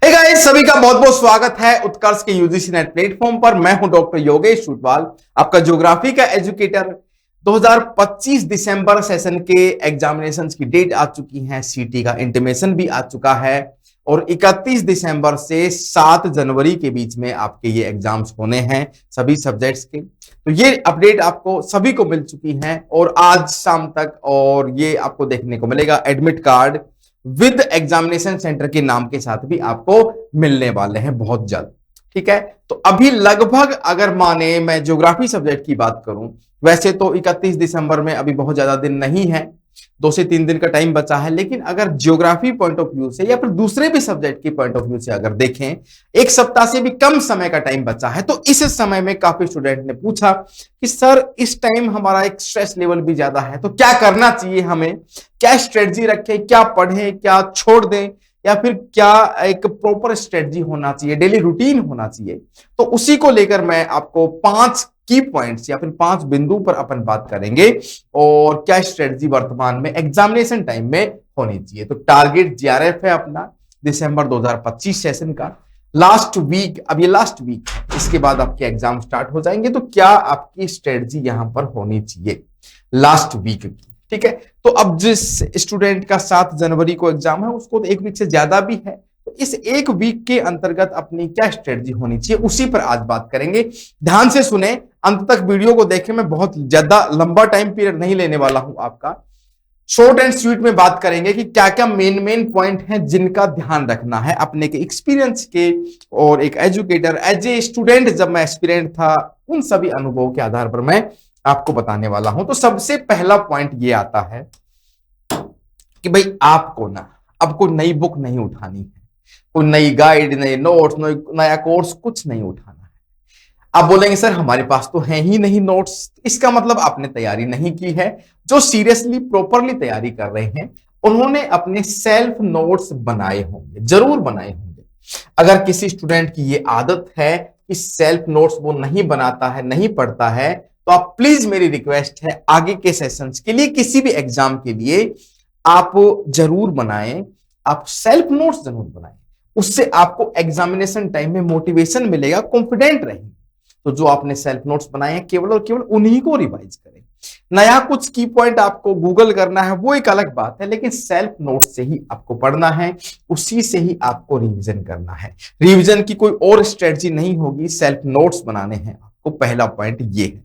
Hey guys, सभी का बहुत बहुत स्वागत है उत्कर्ष के यूजीसी नेट प्लेटफॉर्म पर। मैं हूं डॉक्टर योगेश सुटवाल, आपका ज्योग्राफी का एजुकेटर। 2025 दिसंबर सेशन के एग्जामिनेशंस की डेट आ चुकी है, सीटी का इंटीमेशन भी आ चुका है और 31 दिसंबर से 7 जनवरी के बीच में आपके ये एग्जाम्स होने हैं सभी सब्जेक्ट्स के। तो ये अपडेट आपको सभी को मिल चुकी है और आज शाम तक और ये आपको देखने को मिलेगा admit card with examination centre के नाम के साथ भी आपको मिलने वाले हैं बहुत जल्द। ठीक है, तो अभी लगभग अगर माने मैं ज्योग्राफी सब्जेक्ट की बात करूं, वैसे तो 31 दिसंबर में अभी बहुत ज्यादा दिन नहीं है, 2 से 3 दिन का टाइम बचा है, लेकिन अगर ज्योग्राफी पॉइंट ऑफ व्यू से या फिर दूसरे भी सब्जेक्ट की पॉइंट ऑफ व्यू से अगर देखें, 1 सप्ताह से भी कम समय का टाइम बचा है। तो इस समय में काफी स्टूडेंट ने पूछा कि सर इस टाइम हमारा एक स्ट्रेस लेवल भी ज्यादा है, तो क्या करना चाहिए हमें, क्या स्ट्रेटजी रखें, क्या पढ़ें, क्या छोड़ दें, या फिर क्या एक प्रॉपर स्ट्रेटजी होना चाहिए, डेली रूटीन होना चाहिए। तो उसी को लेकर मैं आपको 5 की पॉइंट्स या फिर 5 बिंदु पर अपन बात करेंगे और क्या स्ट्रेटजी वर्तमान में एग्जामिनेशन टाइम में होनी चाहिए। तो टारगेट जीआरएफ है अपना दिसंबर 2025 सेशन का लास्ट वीक। अब ये लास्ट वीक, इसके बाद आपके एग्जाम स्टार्ट हो जाएंगे, तो क्या आपकी स्ट्रेटजी यहां पर होनी चाहिए लास्ट वीक की। ठीक है, तो अब जिस स्टूडेंट का 7 जनवरी को एग्जाम है उसको तो 1 वीक से ज्यादा भी है, तो इस 1 वीक के अंतर्गत अपनी क्या स्ट्रेटजी होनी चाहिए उसी पर आज बात करेंगे। ध्यान से सुने, अंत तक वीडियो को देखें। मैं बहुत ज्यादा लंबा टाइम पीरियड नहीं लेने वाला हूं आपका, शॉर्ट एंड स्वीट में बात करेंगे कि क्या क्या मेन पॉइंट हैं जिनका ध्यान रखना है अपने के एक्सपीरियंस के और एक एजुकेटर एज ए स्टूडेंट जब मैं एस्पिरेंट था उन सभी अनुभवों के आधार पर मैं आपको बताने वाला हूं। तो सबसे पहला पॉइंट ये आता है कि भाई आपको ना अब कोई नई बुक नहीं उठानी है, कोई नई गाइड, नए नोट्स, नया कोर्स कुछ नहीं उठाना है। आप बोलेंगे सर हमारे पास तो है ही नहीं नोट्स, इसका मतलब आपने तैयारी नहीं की है। जो सीरियसली प्रॉपरली तैयारी कर रहे हैं उन्होंने अपने सेल्फ नोट्स बनाए होंगे, जरूर बनाए होंगे। अगर किसी स्टूडेंट की ये आदत है कि सेल्फ नोट्स वो नहीं बनाता है, नहीं पढ़ता है, तो आप प्लीज, मेरी रिक्वेस्ट है आगे के सेशंस के लिए, किसी भी एग्जाम के लिए आप जरूर बनाएं, आप सेल्फ नोट्स जरूर बनाएं। उससे आपको एग्जामिनेशन टाइम में मोटिवेशन मिलेगा, कॉन्फिडेंट रहेंगे। तो जो आपने सेल्फ नोट्स बनाए हैं केवल और केवल उन्हीं को रिवाइज करें। नया कुछ की पॉइंट आपको गूगल करना है वो एक अलग बात है, लेकिन सेल्फ नोट्स से ही आपको पढ़ना है, उसी से ही आपको रिवीजन करना है। रिवीजन की कोई और स्ट्रेटजी नहीं होगी, सेल्फ नोट्स बनाने हैं आपको। पहला पॉइंट ये है।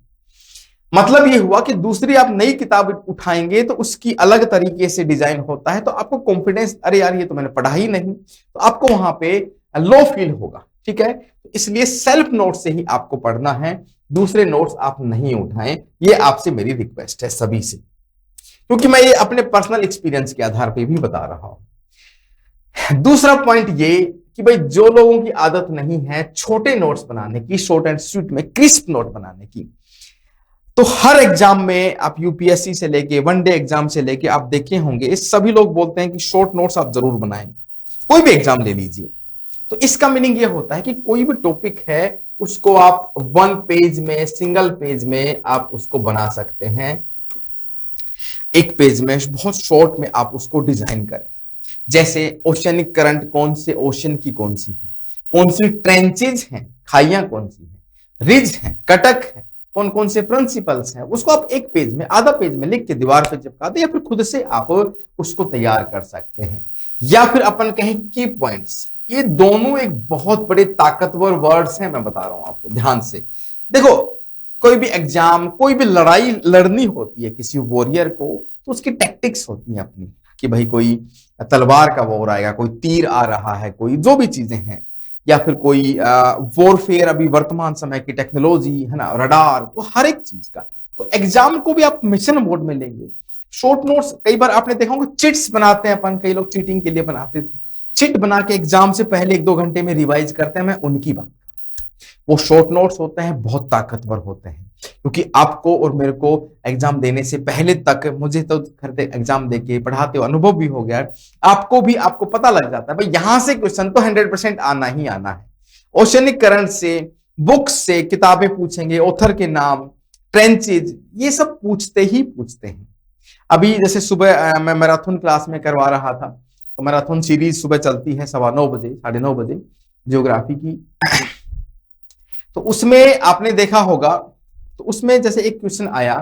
मतलब ये हुआ कि दूसरी आप नई किताब उठाएंगे तो उसकी अलग तरीके से डिजाइन होता है, तो आपको कॉन्फिडेंस, अरे यार ये तो मैंने पढ़ा ही नहीं, तो आपको वहां पे लो फील होगा। ठीक है, इसलिए सेल्फ नोट से ही आपको पढ़ना है, दूसरे नोट्स आप नहीं उठाएं। ये आपसे मेरी रिक्वेस्ट है सभी से, क्योंकि मैं ये अपने पर्सनल एक्सपीरियंस के आधार पर भी बता रहा हूं। दूसरा पॉइंट ये कि भाई जो लोगों की आदत नहीं है छोटे नोट्स बनाने की, शॉर्ट एंड स्वीट में क्रिस्प नोट बनाने की, तो हर एग्जाम में आप यूपीएससी से लेके वनडे एग्जाम से लेके आप देखे होंगे सभी लोग बोलते हैं कि शॉर्ट नोट्स आप जरूर बनाएं। कोई भी एग्जाम ले लीजिए, तो इसका मीनिंग ये होता है कि कोई भी टॉपिक है उसको आप 1 पेज में, सिंगल पेज में आप उसको बना सकते हैं। 1 पेज में बहुत शॉर्ट में आप उसको डिजाइन करें। जैसे ओशनिक करंट कौन से ओशन की कौन सी है, कौन सी ट्रेंचेज हैं, खाइयां कौन सी है, रिज है, कटक है, कौन कौन से प्रिंसिपल्स हैं, उसको आप 1 पेज में, आधा पेज में लिख के दीवार पे चिपका दे, या फिर खुद से आप उसको तैयार कर सकते हैं। या फिर अपन कहें की पॉइंट्स, ये दोनों एक बहुत बड़े ताकतवर वर्ड्स हैं। मैं बता रहा हूं आपको, ध्यान से देखो। कोई भी एग्जाम, कोई भी लड़ाई लड़नी होती है किसी वॉरियर को, तो उसकी टैक्टिक्स होती हैं अपनी, कि भाई कोई तलवार का वॉर आएगा, कोई तीर आ रहा है, कोई जो भी चीजें हैं, या फिर कोई वॉरफेयर, अभी वर्तमान समय की टेक्नोलॉजी है ना, रडार, तो हर एक चीज का। तो एग्जाम को भी आप मिशन मोड में लेंगे। शॉर्ट नोट्स, कई बार आपने देखा होगा चिट्स बनाते हैं अपन, कई लोग चीटिंग के लिए बनाते थे, चिट बना के एग्जाम से पहले 1-2 घंटे में रिवाइज करते हैं, मैं उनकी बात। वो शॉर्ट नोट्स होते हैं, बहुत ताकतवर होते हैं, क्योंकि आपको और मेरे को एग्जाम देने से पहले तक, मुझे तो एग्जाम देके पढ़ाते हुए अनुभव भी हो गया, आपको पता लग जाता है भाई यहां से क्वेश्चन तो 100% आना ही आना है। ओशनिक करंट से, बुक्स से किताबें पूछेंगे, ऑथर के नाम, ट्रेंचेज, ये सब पूछते ही पूछते हैं। अभी जैसे सुबह मैं मैराथन क्लास में करवा रहा था, तो मैराथन सीरीज सुबह चलती है 9:15 9:30 ज्योग्राफी की। तो उसमें आपने देखा होगा, तो उसमें जैसे एक क्वेश्चन आया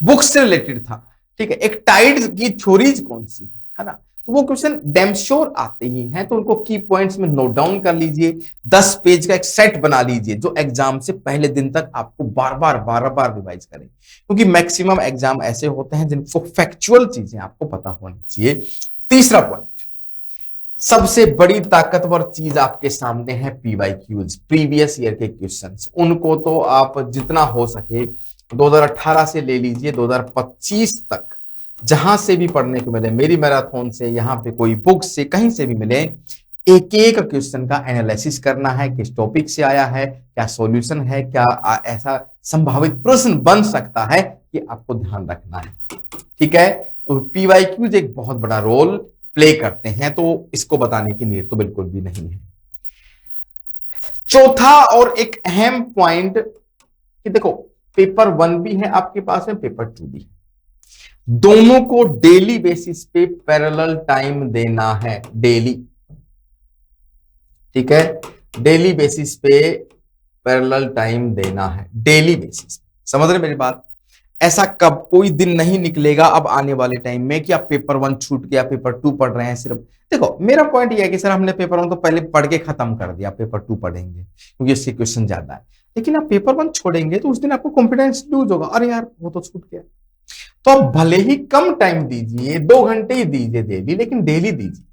बुक से रिलेटेड था, ठीक है, एक टाइड की थ्योरीज कौन सी है ना, तो वो क्वेश्चन डैम श्योर आते ही हैं, तो उनको की पॉइंट्स में नोट डाउन कर लीजिए। 10 पेज का एक सेट बना लीजिए जो एग्जाम से पहले दिन तक आपको बार बार रिवाइज करें, क्योंकि मैक्सिमम एग्जाम ऐसे होते हैं जिनको फैक्चुअल चीजें आपको पता होनी चाहिए। तीसरा पॉइंट, सबसे बड़ी ताकतवर चीज आपके सामने है पीवाईक्यूज, प्रीवियस ईयर के क्वेश्चंस। उनको तो आप जितना हो सके 2018 से ले लीजिए 2025 तक, जहां से भी पढ़ने को मिले, मेरी मैराथन से, यहां पे कोई बुक से, कहीं से भी मिले, एक एक क्वेश्चन का एनालिसिस करना है, किस टॉपिक से आया है, क्या सॉल्यूशन है, क्या ऐसा संभावित प्रश्न बन सकता है कि आपको ध्यान रखना है। ठीक है, तो पीवाईक्यूज एक बहुत बड़ा रोल प्ले करते हैं, तो इसको बताने की नीड तो बिल्कुल भी नहीं है। चौथा और एक अहम पॉइंट कि देखो पेपर 1 भी है आपके पास में, पेपर 2 भी है, दोनों को डेली बेसिस पे पैरेलल टाइम देना है, डेली। ठीक है, डेली बेसिस पे पैरेलल टाइम देना है, डेली बेसिस। समझ रहे मेरी बात? ऐसा कब कोई दिन नहीं निकलेगा अब आने वाले टाइम में कि आप पेपर 1 छूट गया, पेपर 2 पढ़ रहे हैं सिर्फ। देखो मेरा पॉइंट यह है कि सर हमने पेपर 1 तो पहले पढ़ के खत्म कर दिया, पेपर 2 पढ़ेंगे क्योंकि इसके क्वेश्चन ज्यादा है, लेकिन आप पेपर 1 छोड़ेंगे तो उस दिन आपको कॉन्फिडेंस लूज होगा, अरे यार वो तो छूट गया। तो आप भले ही कम टाइम दीजिए, 2 घंटे ही दीजिए डेली, लेकिन डेली दीजिए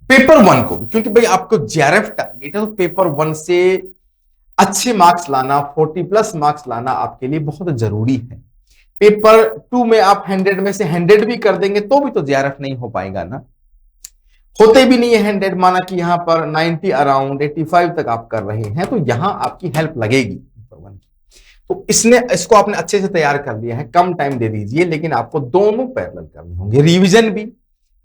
पेपर 1 को, क्योंकि भाई आपको जेआरएफ टारगेट है, तो पेपर 1 से अच्छे मार्क्स लाना, 40+ मार्क्स लाना आपके लिए बहुत जरूरी है। पेपर 2 में आप 100 में से 100 भी कर देंगे तो भी तो जेआरएफ नहीं हो पाएगा ना, होते भी नहीं है 100, माना कि यहां पर 90 अराउंड 85 तक आप कर रहे हैं, तो यहां आपकी हेल्प लगेगी पेपर 1 की। तो इसको आपने अच्छे से तैयार कर लिया है, कम टाइम दे दीजिए, लेकिन आपको दोनों पैरेलल करने होंगे, रिवीजन भी,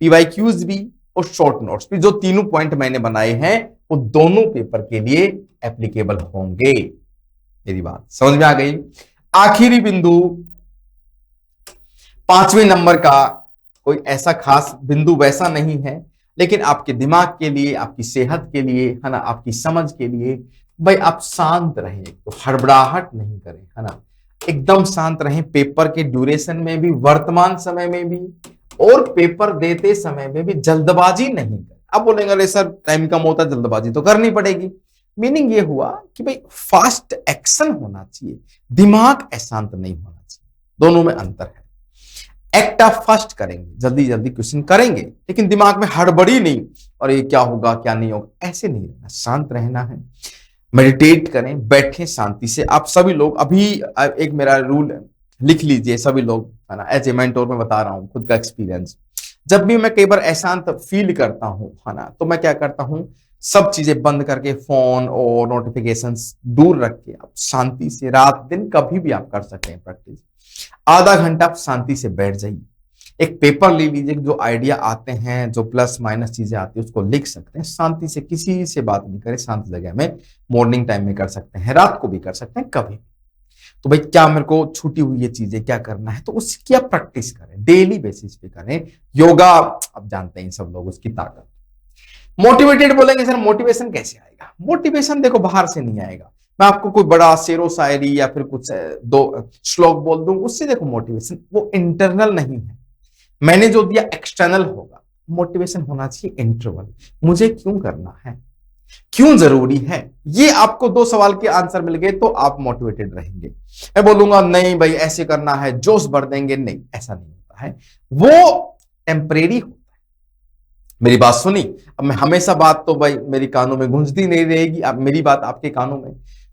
पीवाईक्यूज भी और शॉर्ट नोट्स भी। जो तीनों पॉइंट मैंने बनाए हैं वो दोनों पेपर के लिए एप्लीकेबल होंगे। मेरी बात समझ में आ गई? आखिरी बिंदु, 5वें नंबर का कोई ऐसा खास बिंदु वैसा नहीं है, लेकिन आपके दिमाग के लिए, आपकी सेहत के लिए, है ना, आपकी समझ के लिए, भाई आप शांत रहें, तो हड़बड़ाहट नहीं करें, है ना, एकदम शांत रहें। पेपर के ड्यूरेशन में भी, वर्तमान समय में भी, और पेपर देते समय में भी जल्दबाजी नहीं करें। अब बोलेंगे अरे सर टाइम कम होता, जल्दबाजी तो करनी पड़ेगी। मीनिंग ये हुआ कि भाई फास्ट एक्शन होना चाहिए, दिमाग अशांत नहीं होना चाहिए, दोनों में अंतर है। एक्ट ऑफ फास्ट करेंगे, जल्दी जल्दी क्वेश्चन करेंगे, लेकिन दिमाग में हड़बड़ी नहीं, और ये क्या होगा क्या नहीं होगा, ऐसे नहीं रहना, शांत रहना है। मेडिटेट करें, बैठें शांति से। आप सभी लोग अभी एक मेरा रूल लिख लीजिए सभी लोग, है ना, एज ए मेंटोर मैं बता रहा हूं खुद का एक्सपीरियंस। जब भी मैं कई बार अशांत फील करता हूं, है ना, तो मैं क्या करता हूं, सब चीजें बंद करके, फोन और नोटिफिकेशंस दूर रख के आप शांति से, रात दिन कभी भी आप कर सकते हैं प्रैक्टिस, आधा घंटा आप शांति से बैठ जाइए, एक पेपर ले लीजिए, जो आइडिया आते हैं, जो प्लस माइनस चीजें आती है उसको लिख सकते हैं शांति से, किसी से बात नहीं करें, शांत जगह में। मॉर्निंग टाइम में कर सकते हैं, रात को भी कर सकते हैं, कभी। तो भाई क्या मेरे को छूटी हुई ये चीजें क्या करना है, तो उसकी आप प्रैक्टिस करें, डेली बेसिस पे करें। योगा आप जानते हैं सब लोग, उसकी ताकत। मोटिवेटेड बोलेंगे सर मोटिवेशन कैसे आएगा? मोटिवेशन देखो बाहर से नहीं आएगा, मैं आपको कोई बड़ा शेरो शायरी या फिर कुछ 2 श्लोक बोल दूं उससे देखो मोटिवेशन, वो इंटरनल नहीं है, मैंने जो दिया एक्सटर्नल होगा। मोटिवेशन होना चाहिए इंटरनल, मुझे क्यों करना है, क्यों जरूरी है। ये आपको 2 सवाल के आंसर मिल गए तो आप मोटिवेटेड रहेंगे। मैं बोलूंगा नहीं भाई ऐसे करना है, जोश भर देंगे, नहीं, ऐसा नहीं होता है, वो टेम्परेरी होता है। मेरी बात सुनी? अब मैं हमेशा बात तो भाई मेरी कानों में गूंजती नहीं रहेगी, अब मेरी बात आपके कानों में,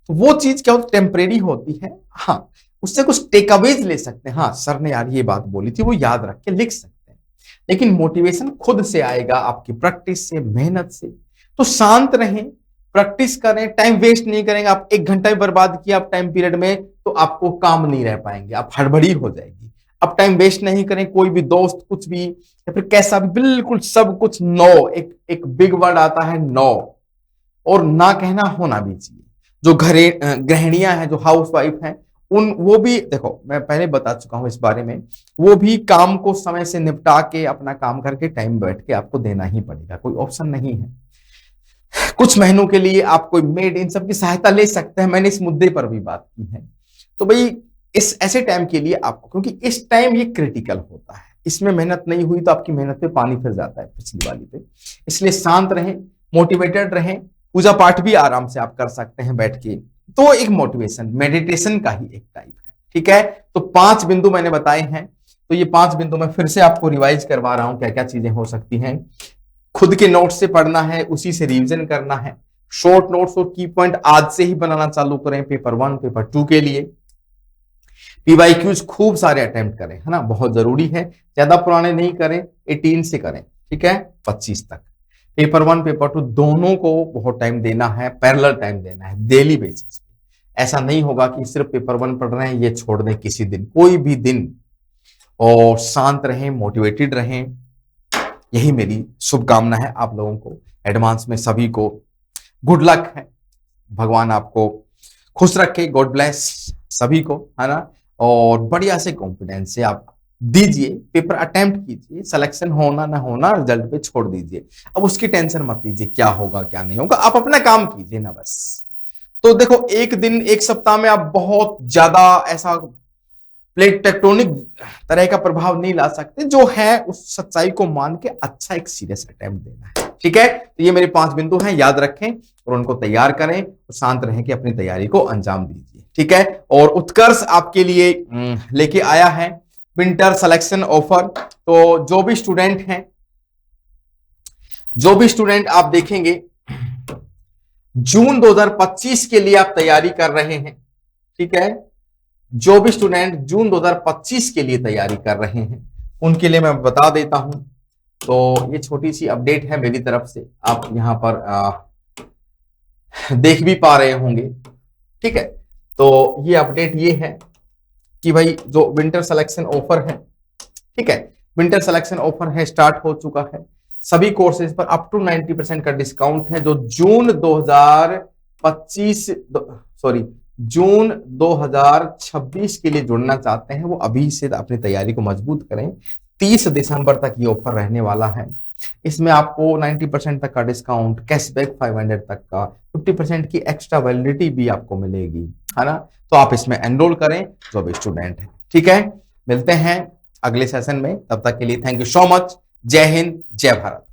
तो वो चीज क्या होती, टेम्परेरी होती है। हाँ, उससे कुछ टेकअवेज ले सकते हैं, हाँ सर ने यार ये बात बोली थी, वो याद रख के लिख सकते हैं, लेकिन मोटिवेशन खुद से आएगा आपकी प्रैक्टिस से, मेहनत से। तो शांत रहें, प्रैक्टिस करें, टाइम वेस्ट नहीं करेंगे। आप 1 घंटा भी बर्बाद किया आप टाइम पीरियड में तो आपको काम नहीं रह पाएंगे, आप हड़बड़ी हो जाएगी। अब टाइम वेस्ट नहीं करें, कोई भी दोस्त कुछ भी या फिर कैसा भी, बिल्कुल सब कुछ नो, एक बिग वर्ड आता है नो, और ना कहना होना भी चाहिए। जो गृहिणियां हैं, जो हाउस वाइफ हैं, वो भी देखो, मैं पहले बता चुका हूं इस बारे में, वो भी काम को समय से निपटा के अपना काम करके टाइम बैठ के आपको देना ही पड़ेगा, कोई ऑप्शन नहीं है। कुछ महीनों के लिए आप कोई मेड इन सब की सहायता ले सकते हैं, मैंने इस मुद्दे पर भी बात की है। तो भाई इस ऐसे टाइम के लिए आपको, क्योंकि इस टाइम ये क्रिटिकल होता है, इसमें मेहनत नहीं हुई तो आपकी मेहनत पे पानी फिर जाता है पिछली वाली पे। इसलिए शांत रहें, मोटिवेटेड रहें, पूजा पाठ भी आराम से आप कर सकते हैं बैठ के। तो एक मोटिवेशन मेडिटेशन का ही एक टाइप है, ठीक है। तो 5 बिंदु मैंने बताए हैं, तो ये 5 बिंदु मैं फिर से आपको रिवाइज करवा रहा हूं, क्या क्या चीजें हो सकती हैं। खुद के नोट से पढ़ना है, उसी से रिवीजन करना है। शॉर्ट नोट्स और की पॉइंट आज से ही बनाना चालू करें पेपर 1 पेपर 2 के लिए। पीवाईक्यूज खूब सारे अटेम्प्ट करें, है ना, बहुत जरूरी है। ज्यादा पुराने नहीं करें, 18 से करें, ठीक है, 25 तक। पेपर 1 पेपर 2 दोनों को बहुत टाइम देना है, पैरेलल टाइम देना है, डेली बेसिस पे। ऐसा नहीं होगा कि सिर्फ पेपर 1 पढ़ रहे हैं ये छोड़ दें किसी दिन, कोई भी दिन। और शांत रहें, मोटिवेटेड रहें, यही मेरी शुभकामना है आप लोगों को। एडवांस में सभी को गुड लक है, भगवान आपको खुश रखे, गॉड ब्लेस सभी को, है ना। और बढ़िया से कॉन्फिडेंस से आप दीजिए, पेपर अटेम्प्ट कीजिए, सिलेक्शन होना ना होना रिजल्ट पे छोड़ दीजिए। अब उसकी टेंशन मत लीजिए क्या होगा क्या नहीं होगा, आप अपना काम कीजिए ना बस। तो देखो, एक दिन एक सप्ताह में आप बहुत ज्यादा ऐसा प्लेट टेक्टोनिक तरह का प्रभाव नहीं ला सकते, जो है उस सच्चाई को मान के अच्छा एक सीरियस अटेम्प्ट देना है, ठीक है। तो ये मेरे 5 बिंदु हैं, याद रखें और उनको तैयार करें और शांत रहें कि अपनी तैयारी को अंजाम दीजिए, ठीक है। और उत्कर्ष आपके लिए लेके आया है विंटर सिलेक्शन ऑफर। तो जो भी स्टूडेंट आप देखेंगे जून 2025 के लिए आप तैयारी कर रहे हैं, ठीक है, जो भी स्टूडेंट जून 2025 के लिए तैयारी कर रहे हैं उनके लिए मैं बता देता हूं। तो ये छोटी सी अपडेट है मेरी तरफ से, आप यहां पर देख भी पा रहे होंगे, ठीक है। तो ये अपडेट ये है कि भाई जो विंटर सिलेक्शन ऑफर है, ठीक है, विंटर सिलेक्शन ऑफर है, स्टार्ट हो चुका है। सभी कोर्सेज पर अप टू 90% का डिस्काउंट है। जो जून 2026 के लिए जुड़ना चाहते हैं वो अभी से अपनी तैयारी को मजबूत करें। 30 दिसंबर तक ये ऑफर रहने वाला है। इसमें आपको 90% तक का डिस्काउंट, कैशबैक 500 तक का, 50% की एक्स्ट्रा वैलिडिटी भी आपको मिलेगी, है ना। तो आप इसमें एनरोल करें जो भी स्टूडेंट है, ठीक है। मिलते हैं अगले सेशन में, तब तक के लिए थैंक यू सो मच। जय हिंद, जय भारत।